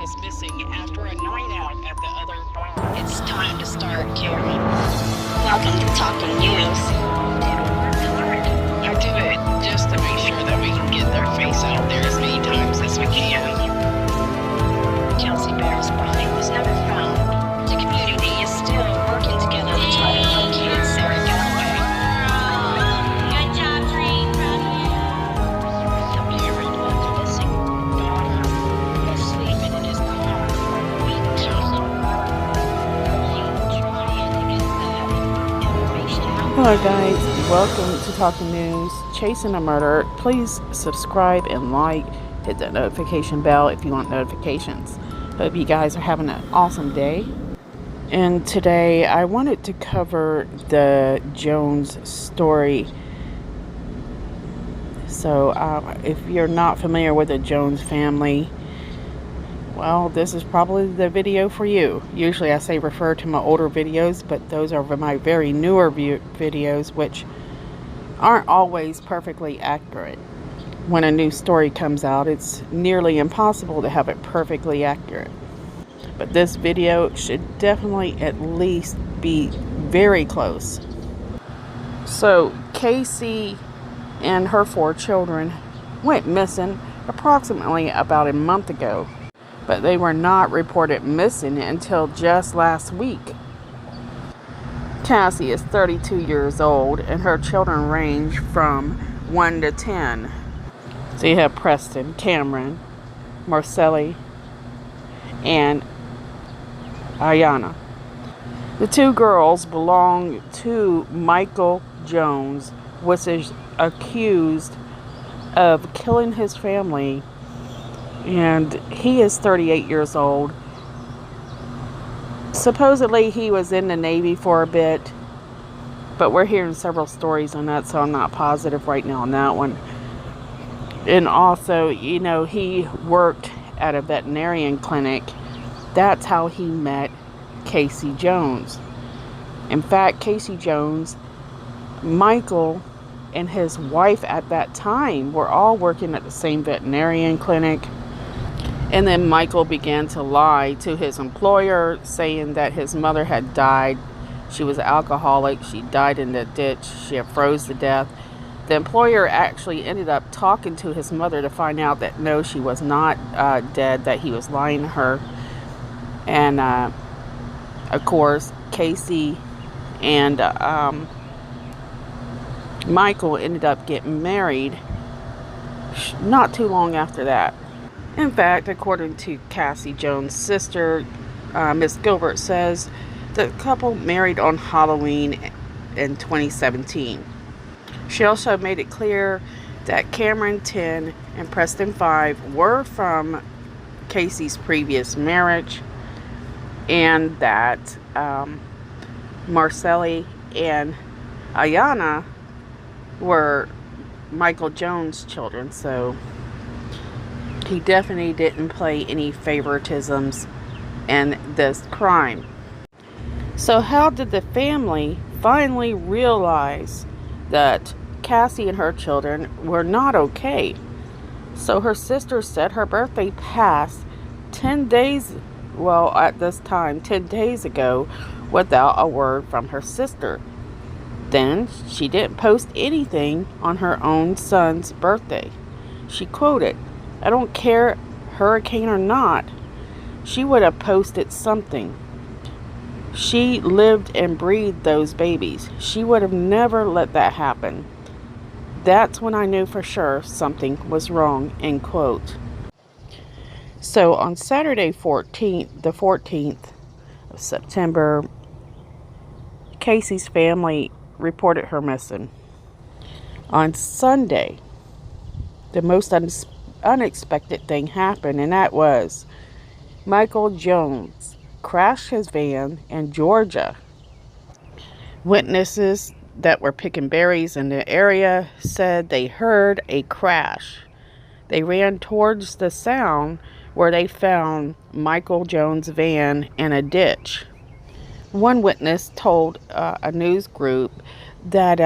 is missing after a night out at the other bar. It's time to start, Karen. Welcome to Talking News. I do it just to make sure that we can get their face out there as many times as we can. Kelsey Bear's body was never found. The community is still working together to try to locate Sarah Galloway. Good job, Tree. The parent of the missing daughter was sleeping in his car. We just trying to get that information out. Hello guys, welcome to Talking News, Chasing a Murder. Please subscribe and like, hit that notification bell if you want notifications. Hope you guys are having an awesome day. And today I wanted to cover the Jones story. So if you're not familiar with the Jones family, well, this is probably the video for you. Usually I say refer to my older videos, but those are my very newer videos, which aren't always perfectly accurate. When a new story comes out, it's nearly impossible to have it perfectly accurate. But this video should definitely at least be very close. So, Casey and her 4 children went missing approximately about a month ago. But they were not reported missing until just last week. Cassie is 32 years old and her children range from 1 to 10. So you have Preston, Cameron, Marcelli, and Ayanna. The 2 girls belong to Michael Jones, which is accused of killing his family, and he is 38 years old. Supposedly he was in the Navy for a bit, but we're hearing several stories on that, so I'm not positive right now on that one. And also, you know, he worked at a veterinarian clinic. That's how he met Casei Jones. In fact, Casei Jones, Michael, and his wife at that time were all working at the same veterinarian clinic. And then Michael began to lie to his employer, saying that his mother had died. She was an alcoholic. She died in the ditch. She had froze to death. The employer actually ended up talking to his mother to find out that no, she was not dead, that he was lying to her. And of course, Casey and Michael ended up getting married not too long after that. In fact, according to Casei Jones' sister, Miss Gilbert, says the couple married on Halloween in 2017. She also made it clear that Cameron 10 and Preston 5 were from Casey's previous marriage, and that Marcelli and Ayanna were Michael Jones' children. So he definitely didn't play any favoritisms in this crime. So how did the family finally realize that Cassie and her children were not okay? So her sister said her birthday passed 10 days, well, at this time, 10 days ago, without a word from her sister. Then she didn't post anything on her own son's birthday. She quoted, "I don't care, hurricane or not, she would have posted something. She lived and breathed those babies. She would have never let that happen. That's when I knew for sure something was wrong," end quote. So on Saturday the 14th of September, Casey's family reported her missing. On Sunday, the most unexpected thing happened, and that was Michael Jones crashed his van in Georgia. Witnesses that were picking berries in the area said they heard a crash. They ran towards the sound where they found Michael Jones' van in a ditch. One witness told a news group that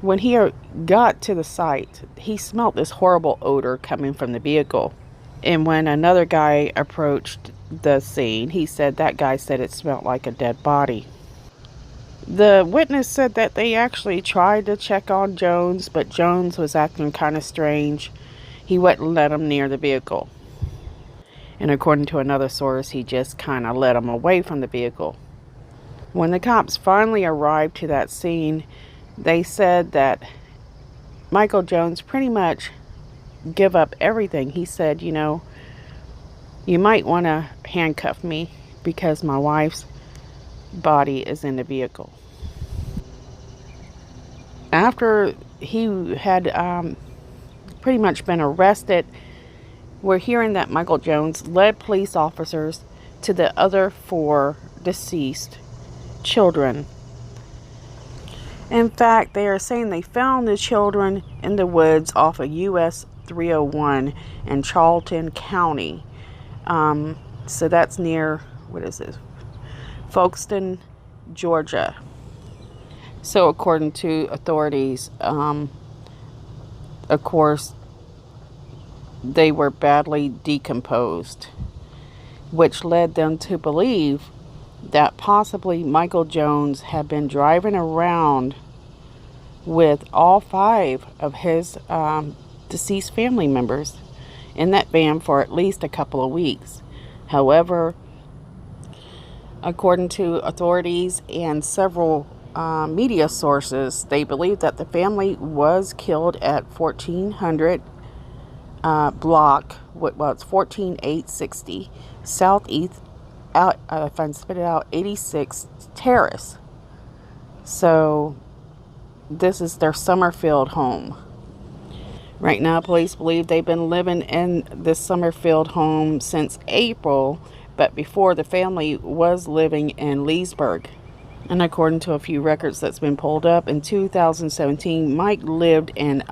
when he got to the site, he smelled this horrible odor coming from the vehicle. And when another guy approached the scene, he said that guy said it smelled like a dead body. The witness said that they actually tried to check on Jones, but Jones was acting kind of strange. He wouldn't let him near the vehicle. And according to another source, he just kind of led him away from the vehicle. When the cops finally arrived to that scene, they said that Michael Jones pretty much give up everything. He said, you might want to handcuff me because my wife's body is in the vehicle. After he had pretty much been arrested, we're hearing that Michael Jones led police officers to the other 4 deceased children. In fact, they are saying they found the children in the woods off of US 301 in Charlton County. So that's near, what is this? Folkestone, Georgia. So according to authorities, of course, they were badly decomposed, which led them to believe that possibly Michael Jones had been driving around with all 5 of his deceased family members in that van for at least a couple of weeks. However, according to authorities and several media sources, they believe that the family was killed at 1400 block, well, it's 14860 Southeast, if I can spit it out, 86 Terrace. So this is their Summerfield home. Right now, police believe they've been living in this Summerfield home since April, but before, the family was living in Leesburg. And according to a few records that's been pulled up, in 2017, Mike lived in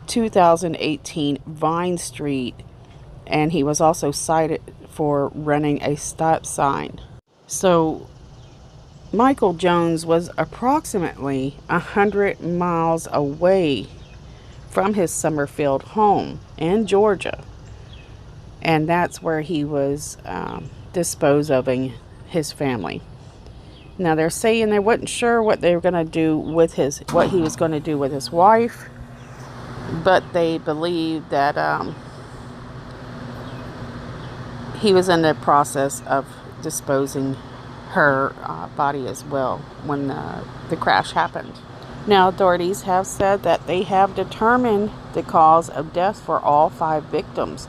2018 Vine Street, and he was also cited for running a stop sign. So Michael Jones was approximately 100 miles away from his Summerfield home in Georgia, and that's where he was disposing his family. Now they're saying they wasn't sure what they were going to do with what he was going to do with his wife, but they believe that he was in the process of disposing her body as well when the crash happened. Now, authorities have said that they have determined the cause of death for all 5 victims,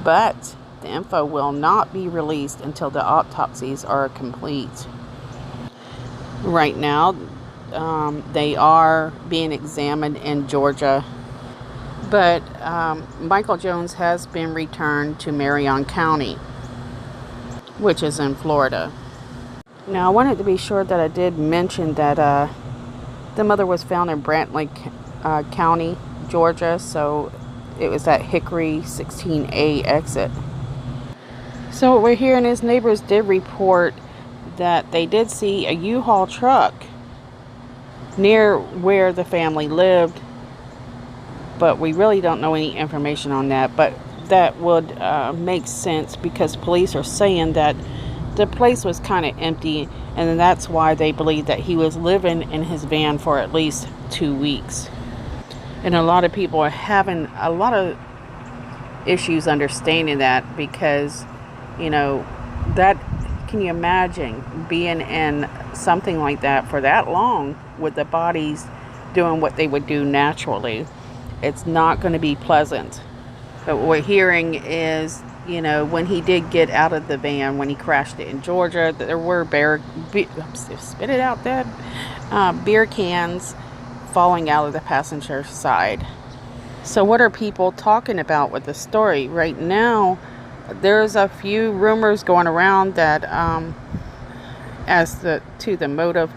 but the info will not be released until the autopsies are complete. Right now, they are being examined in Georgia, but Michael Jones has been returned to Marion County, which is in Florida. Now, I wanted to be sure that I did mention that the mother was found in Brantley County, Georgia, so it was at Hickory 16A exit. So what we're hearing is neighbors did report that they did see a U-Haul truck near where the family lived, but we really don't know any information on that. But that would make sense because police are saying that the place was kind of empty, and that's why they believe that he was living in his van for at least 2 weeks. And a lot of people are having a lot of issues understanding that because, that, can you imagine being in something like that for that long with the bodies doing what they would do naturally? It's not going to be pleasant. But what we're hearing is, when he did get out of the van, when he crashed it in Georgia, there were beer cans falling out of the passenger side. So what are people talking about with the story? Right now, there's a few rumors going around that to the motive,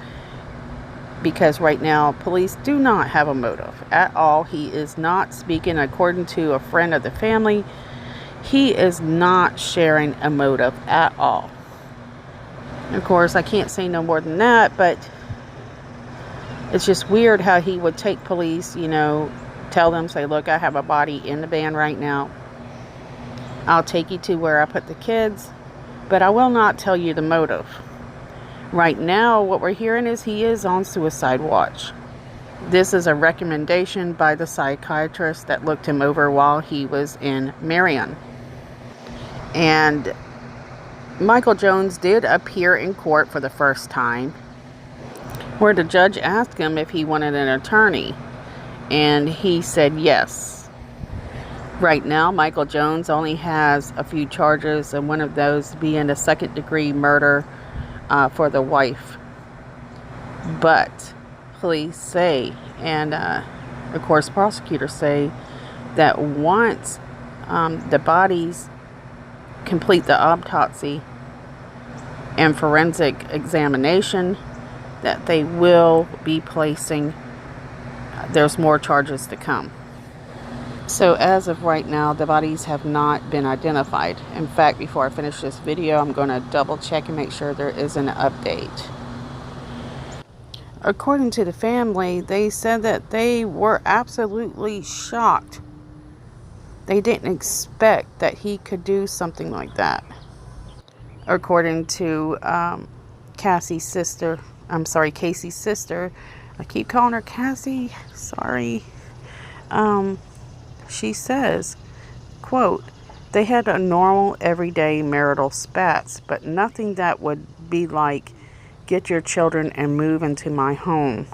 because right now police do not have a motive at all. He is not speaking, according to a friend of the family. He is not sharing a motive at all. Of course, I can't say no more than that, but it's just weird how he would take police, tell them, say, look, I have a body in the van right now. I'll take you to where I put the kids, but I will not tell you the motive. Right now, what we're hearing is he is on suicide watch. This is a recommendation by the psychiatrist that looked him over while he was in Marion. And Michael Jones did appear in court for the first time, where the judge asked him if he wanted an attorney, and he said yes. Right now, Michael Jones only has a few charges, and one of those being a second-degree murder for the wife. But police say, and of course prosecutors say, that once the bodies complete the autopsy and forensic examination, that they will be placing, there's more charges to come. So as of right now, the bodies have not been identified. In fact, before I finish this video, I'm going to double check and make sure there is an update. According to the family, they said that they were absolutely shocked. They didn't expect that he could do something like that. According to Casey's sister, I keep calling her Cassie, sorry. She says, quote, "They had a normal, everyday marital spats, but nothing that would be like, get your children and move into my home.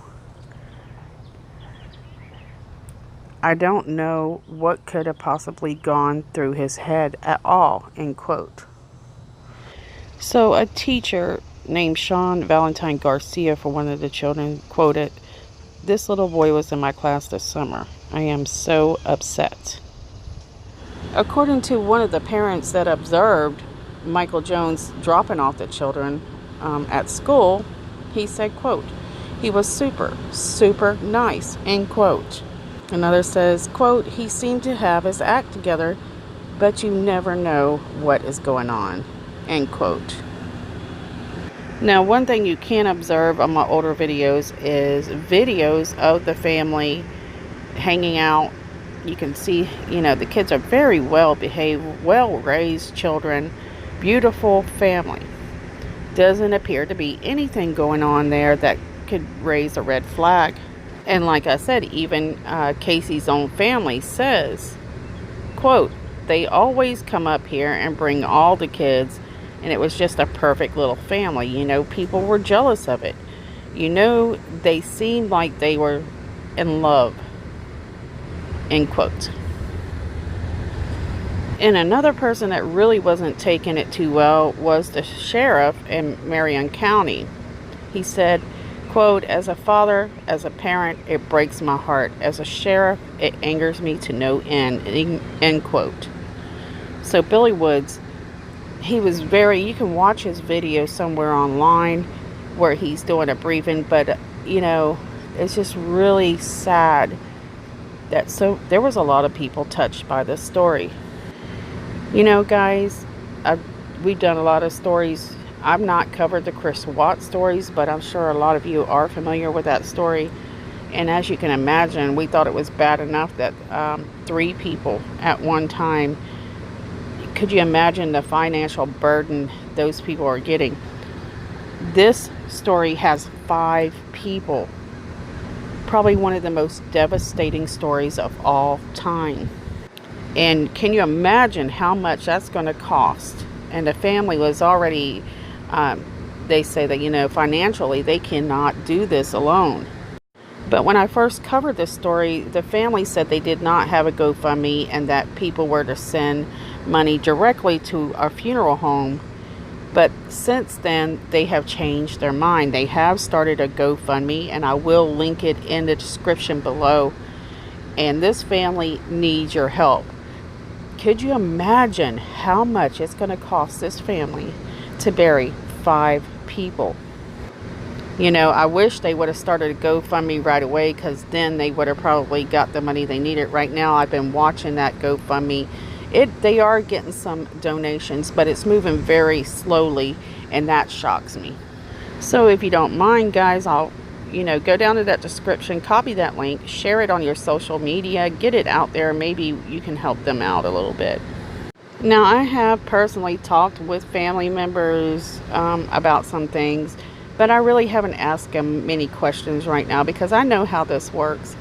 I don't know what could have possibly gone through his head at all," end quote. So a teacher named Sean Valentine Garcia for one of the children quoted, "This little boy was in my class this summer. I am so upset." According to one of the parents that observed Michael Jones dropping off the children at school, he said, quote, "He was super, super nice," end quote. Another says, quote, "He seemed to have his act together, but you never know what is going on," end quote. Now, one thing you can observe on my older videos is videos of the family hanging out. You can see, the kids are very well behaved, well raised children, beautiful family. Doesn't appear to be anything going on there that could raise a red flag. And like I said, even Casey's own family says, quote, "They always come up here and bring all the kids, and it was just a perfect little family. People were jealous of it. They seemed like they were in love," end quote. And another person that really wasn't taking it too well was the sheriff in Marion County. He said, quote, "As a father, as a parent, it breaks my heart. As a sheriff, it angers me to no end," end quote. So Billy Woods, he was you can watch his video somewhere online where he's doing a briefing, but it's just really sad that there was a lot of people touched by this story. Guys, we've done a lot of stories. I've not covered the Chris Watts stories, but I'm sure a lot of you are familiar with that story. And as you can imagine, we thought it was bad enough that 3 people at one time. Could you imagine the financial burden those people are getting? This story has 5 people. Probably one of the most devastating stories of all time. And can you imagine how much that's going to cost? And the family was already, they say that, financially, they cannot do this alone. But when I first covered this story, the family said they did not have a GoFundMe and that people were to send money directly to our funeral home. But since then, they have changed their mind. They have started a GoFundMe, and I will link it in the description below. And this family needs your help. Could you imagine how much it's going to cost this family to bury 5 people? I wish they would have started a GoFundMe right away, because then they would have probably got the money they needed. Right now, I've been watching that GoFundMe. They are getting some donations, but it's moving very slowly, and that shocks me. So if you don't mind, guys, I'll go down to that description, copy that link, share it on your social media, get it out there. Maybe you can help them out a little bit. Now, I have personally talked with family members about some things, but I really haven't asked them many questions right now because I know how this works.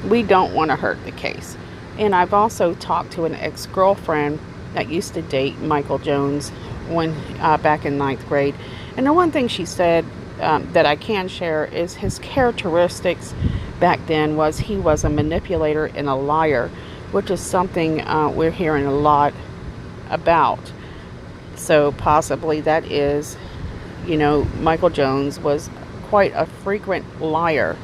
We don't want to hurt the case. And I've also talked to an ex-girlfriend that used to date Michael Jones when back in ninth grade. And the one thing she said that I can share is his characteristics back then was he was a manipulator and a liar, which is something we're hearing a lot about. So possibly that is, Michael Jones was quite a frequent liar.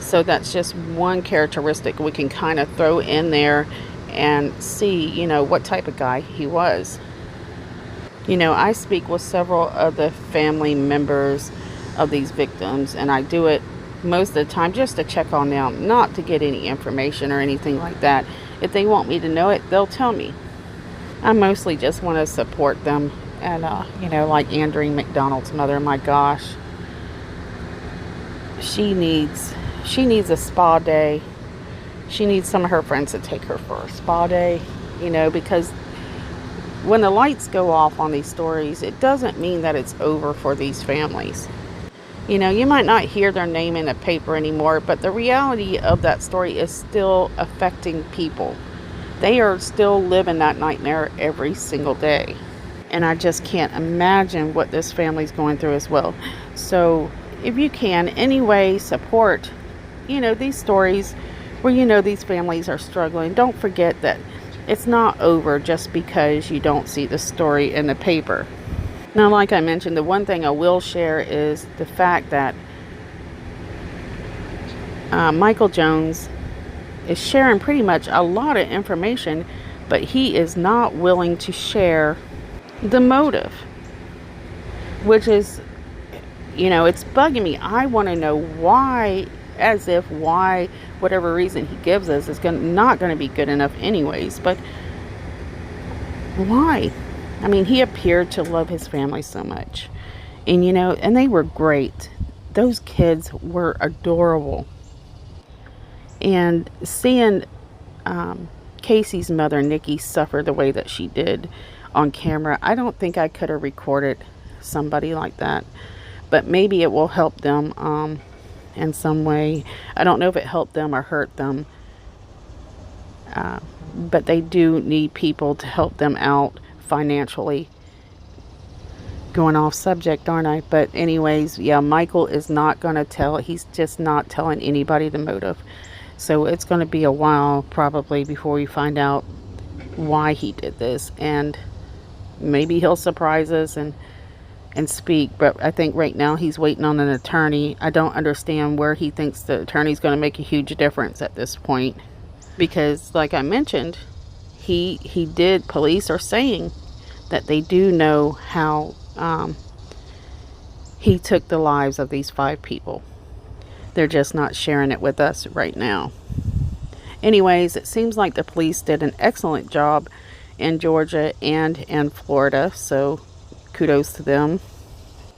So that's just one characteristic we can kind of throw in there and see, what type of guy he was. I speak with several of the family members of these victims, and I do it most of the time just to check on them, not to get any information or anything like that. If they want me to know it, they'll tell me. I mostly just want to support them. And, like Andrea McDonald's mother, my gosh, she needs a spa day. She needs some of her friends to take her for a spa day, because when the lights go off on these stories, it doesn't mean that it's over for these families. You might not hear their name in a paper anymore, but the reality of that story is still affecting people. They are still living that nightmare every single day. And I just can't imagine what this family's going through as well. So if you can, anyway, support, these stories where, these families are struggling. Don't forget that it's not over just because you don't see the story in the paper. Now, like I mentioned, the one thing I will share is the fact that Michael Jones is sharing pretty much a lot of information, but he is not willing to share the motive, which is, it's bugging me. I want to know why, why whatever reason he gives us is not going to be good enough anyways, but why? I mean, he appeared to love his family so much, and and they were great. Those kids were adorable. And seeing Casey's mother, Nikki, suffer the way that she did on camera, I don't think I could have recorded somebody like that. But maybe it will help them in some way. I don't know if it helped them or hurt them. But they do need people to help them out financially. Going off subject, aren't I? But anyways, yeah, Michael is not going to tell. He's just not telling anybody the motive. So it's going to be a while probably before we find out why he did this. And maybe he'll surprise us and speak. But I think right now he's waiting on an attorney. I don't understand where he thinks the attorney's going to make a huge difference at this point. Because like I mentioned, police are saying that they do know how he took the lives of these 5 people. They're just not sharing it with us right now. Anyways, it seems like the police did an excellent job in Georgia and in Florida, so kudos to them.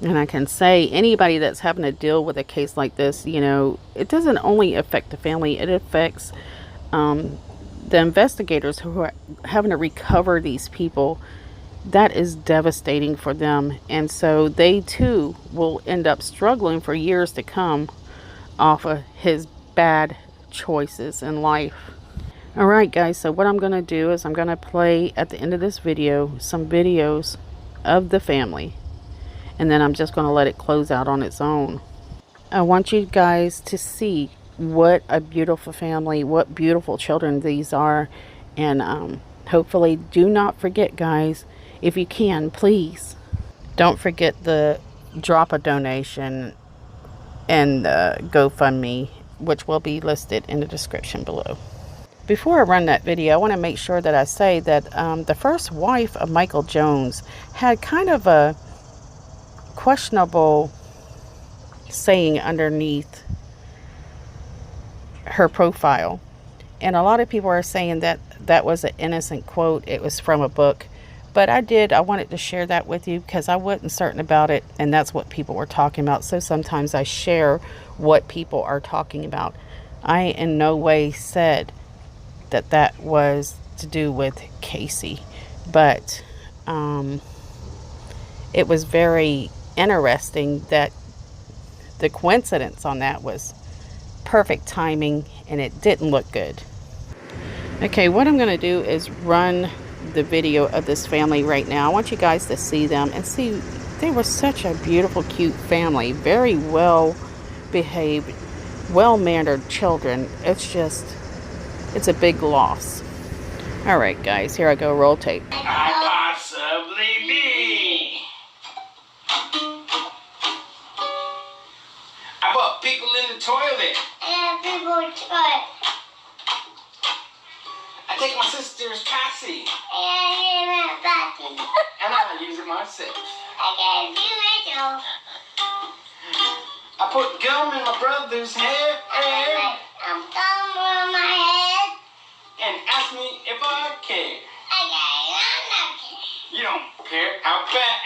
And I can say anybody that's having to deal with a case like this, it doesn't only affect the family, it affects the investigators who are having to recover these people. That is devastating for them, and so they too will end up struggling for years to come off of his bad choices in life. Alright guys, so what I'm going to do is I'm going to play at the end of this video some videos of the family, and then I'm just going to let it close out on its own. I want you guys to see what a beautiful family, what beautiful children these are, and hopefully do not forget, guys, if you can, please don't forget the drop a donation and GoFundMe, which will be listed in the description below. Before I run that video, I want to make sure that I say that the first wife of Michael Jones had kind of a questionable saying underneath her profile. And a lot of people are saying that that was an innocent quote. It was from a book. But I wanted to share that with you because I wasn't certain about it, and that's what people were talking about. So sometimes I share what people are talking about. I in no way said that was to do with Casey But it was very interesting that the coincidence on that was perfect timing, and it didn't look good. Okay, what I'm going to do is run the video of this family right now. I want you guys to see them and see they were such a beautiful, cute family. Very well behaved, well-mannered children. It's a big loss. All right, guys, here I go. Roll tape. Possibly be. I put people in the toilet. Yeah, people in the toilet. I take my sister's Casei. And And I use it myself. I gave you a joke. I put gum in my brother's hair. I'm coming with my head. And ask me if I care. Okay, I'm not kidding. You don't care. How bad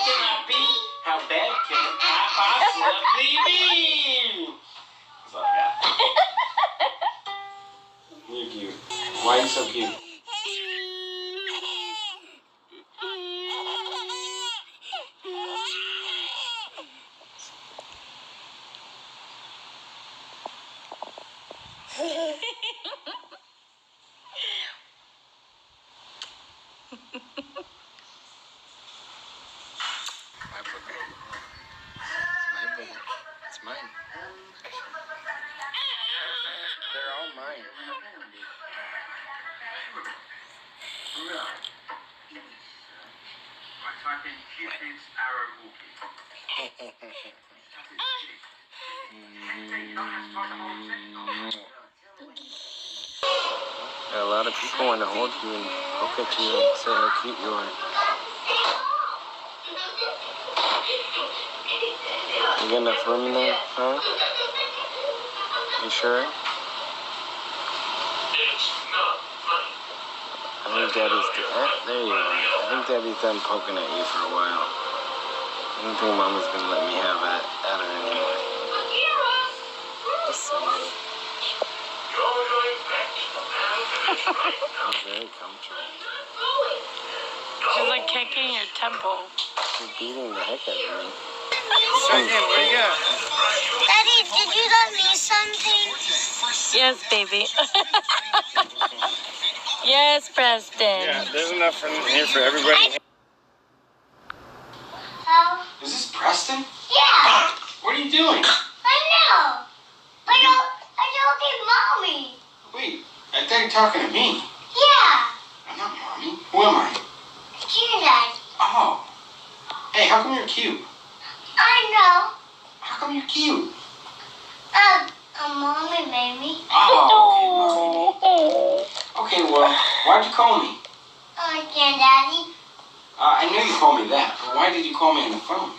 can I be? How bad can I possibly be? That's all I got. You're cute. Why are you so cute? It's mine. They're all mine. A lot of people want to hold you and look at you and say how cute you are. You got enough room in there, huh? You sure? I think Daddy's there you are. I think Daddy's done poking at you for a while. I don't think Mama's gonna let me have at her anymore. Just saying. I'm very comfortable. She's like kicking your temple. She's beating the heck out of me. Sergeant, what do you got? Daddy, did you let me something? Yes, baby. Yes, Preston. Yeah, there's enough in here for everybody. Oh, Is this Preston? yeah. What are you doing? I know. I told Mommy. Wait, I thought you were talking to me. Yeah. I'm not Mommy. Who am I? It's you, Dad. Oh. Hey, how come you're cute? I know. How come you're cute? Mommy made me. Oh, okay, Mommy. Okay, well, why'd you call me? Again, Daddy. I knew you called me that, but why did you call me on the phone?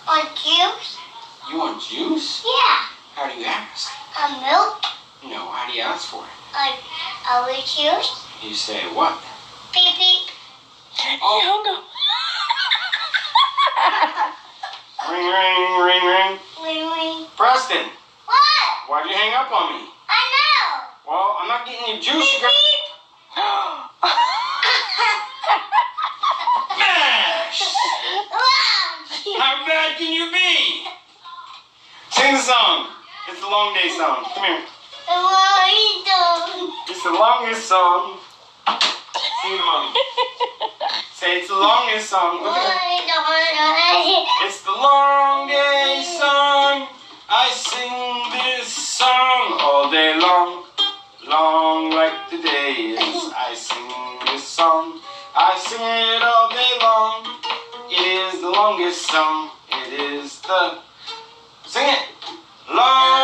On juice? You want juice? Yeah. How do you ask? Milk? No, how do you ask for it? With juice? You say what? Beep, beep. Oh. Ring, ring, ring, ring. Ring, ring. Preston, What? why'd you hang up on me? I know. Well, I'm not getting you juice. Beep, You got... beep. Mash! Wow. How bad can you be? Sing the song. It's the long day song. Come here. It's the longest song. Sing to Mommy. Say it's the longest song. Look at it. It's the long day song. I sing this song all day long. Long like the day is. I sing this song. I sing it all day long. It is the longest song. It is the... Sing it. Long